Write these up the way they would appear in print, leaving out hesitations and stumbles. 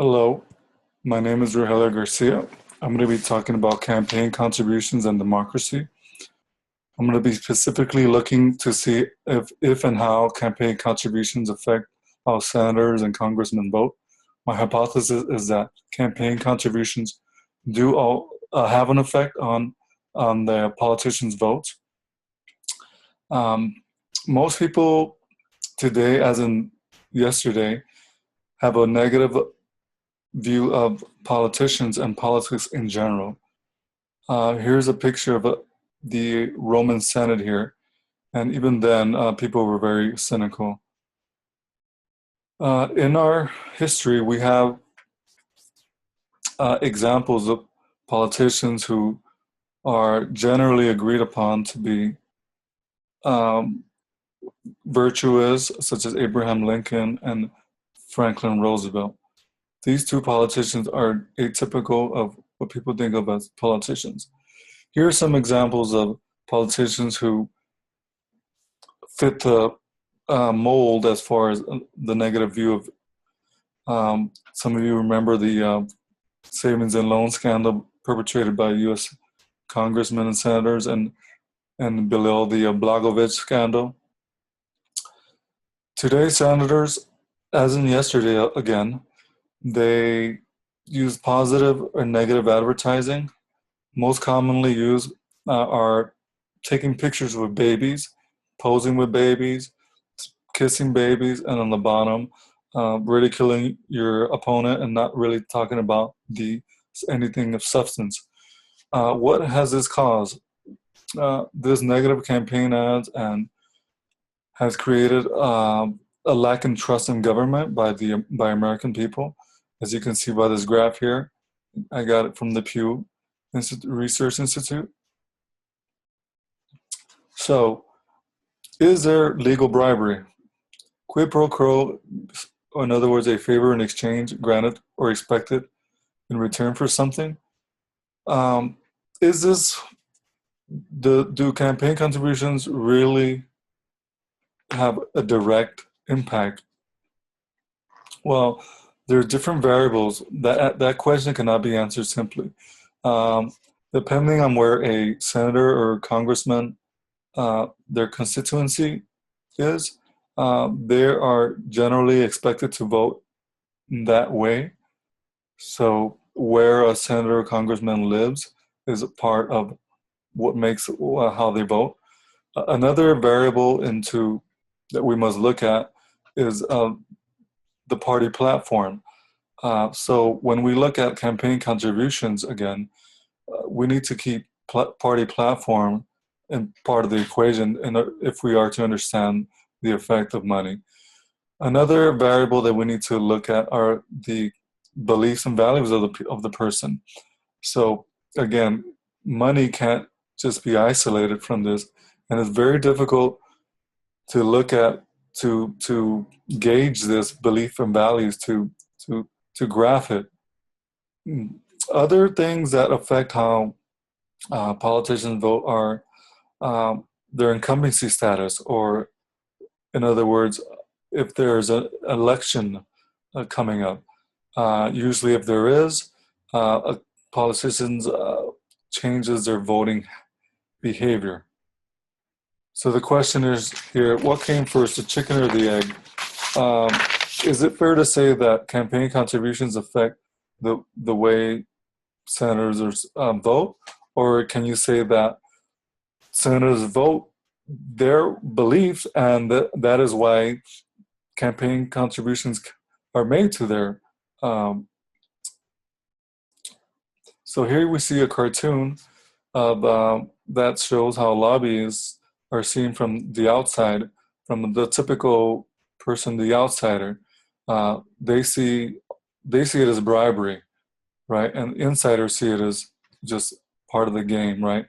Hello, my name is Rogelio Garcia. I'm going to be talking about campaign contributions and democracy. I'm going to be specifically looking to see if and how campaign contributions affect how senators and congressmen vote. My hypothesis is that campaign contributions do all have an effect on the politicians' votes. Um, Most people today, as in yesterday, have a negative view of politicians and politics in general. Here's a picture of the Roman Senate here, and even then, people were very cynical. In our history, we have examples of politicians who are generally agreed upon to be um, virtuous, such as Abraham Lincoln and Franklin Roosevelt. These two politicians are atypical of what people think of as politicians. Here are some examples of politicians who fit the mold as far as the negative view of. Some of you remember the savings and loan scandal perpetrated by U.S. congressmen and senators, and below the Blagojevich scandal. Today's senators, as in yesterday again, they use positive or negative advertising. Most commonly used are taking pictures with babies, posing with babies, kissing babies, and on the bottom, ridiculing your opponent and not really talking about anything of substance. What has this caused? This negative campaign ads and has created a lack in trust in government by American people, as you can see by this graph here. I got it from the Pew Research Institute. So, is there legal bribery? Quid pro quo, or in other words, a favor in exchange granted or expected in return for something. Is this do campaign contributions really have a direct impact? Well, there are different variables. That question cannot be answered simply. Um, Depending on where a senator or congressman their constituency is, they are generally expected to vote in that way. So where a senator or congressman lives is a part of what makes how they vote. Another variable into that we must look at is the party platform. So when we look at campaign contributions again, we need to keep party platform in part of the equation if we are to understand the effect of money. Another variable that we need to look at are the beliefs and values of the person. So again, money can't just be isolated from this, and it's very difficult to look at to gauge this belief and values to graph it. Other things that affect how politicians vote are their incumbency status, or in other words, if there's an election coming up. Usually, if there is, politicians changes their voting behavior. So the question is here: what came first, the chicken or the egg? Um, is it fair to say that campaign contributions affect the way senators vote, or can you say that senators vote their beliefs, and that is why campaign contributions are made to their. So here we see a cartoon of that shows how lobbyists are seen from the outside, from the typical person, the outsider. They see it as bribery, right? And insiders see it as just part of the game, right?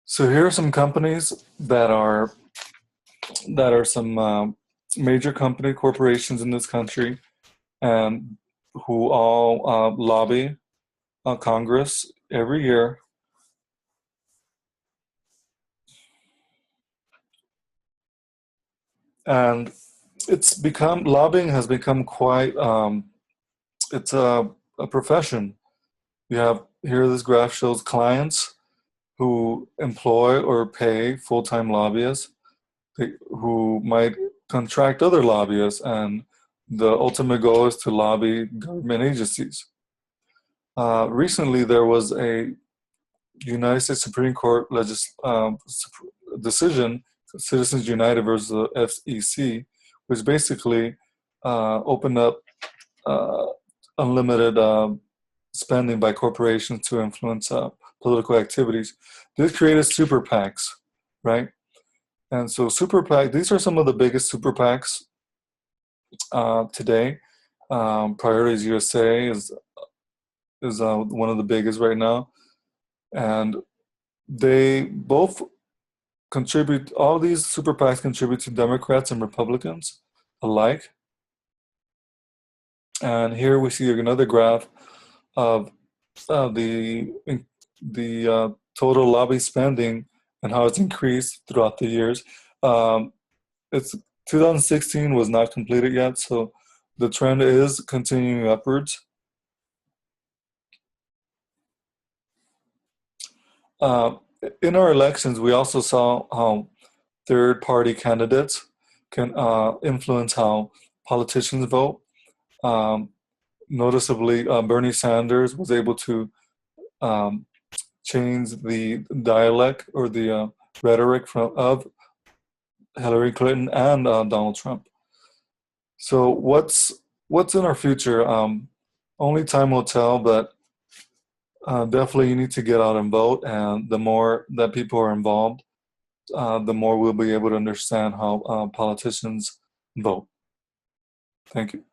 So here are some companies that are some major corporations in this country, and who all lobby Congress every year. And lobbying has become quite it's a profession. You have here, this graph shows clients who employ or pay full-time lobbyists who might contract other lobbyists, and the ultimate goal is to lobby government agencies. Recently, there was a United States Supreme Court decision, Citizens United versus the FEC, which basically opened up uh, unlimited spending by corporations to influence political activities. This created super PACs, right? And so super PAC, these are some of the biggest super PACs today. Priorities USA is one of the biggest right now, and they both contribute. All these super PACs contribute to Democrats and Republicans alike. And here we see another graph of the total lobby spending and how it's increased throughout the years. It's 2016 was not completed yet, so the trend is continuing upwards. In our elections, we also saw how third-party candidates can influence how politicians vote. Noticeably, Bernie Sanders was able to change the dialect or the rhetoric of Hillary Clinton and Donald Trump. So what's in our future? Only time will tell, but definitely you need to get out and vote. And the more that people are involved, the more we'll be able to understand how politicians vote. Thank you.